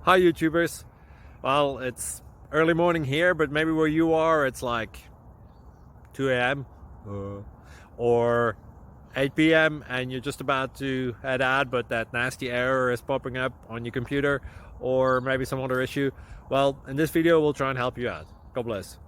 Hi YouTubers. Well, it's early morning here, but maybe where you are it's like 2 a.m. Or 8 p.m. and you're just about to head out, but that nasty error is popping up on your computer, or maybe some other issue. Well, in this video we'll try and help you out. God bless.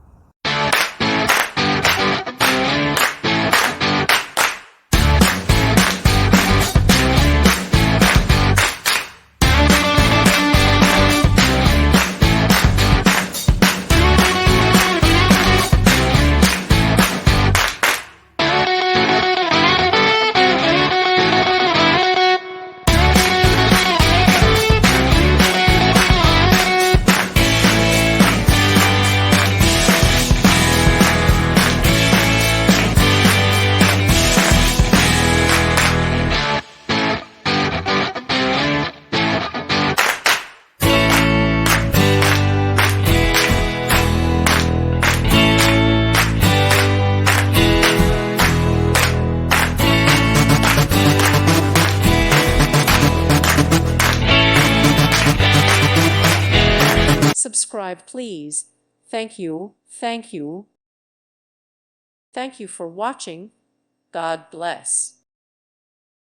Subscribe, please. Thank you. Thank you. Thank you for watching. God bless.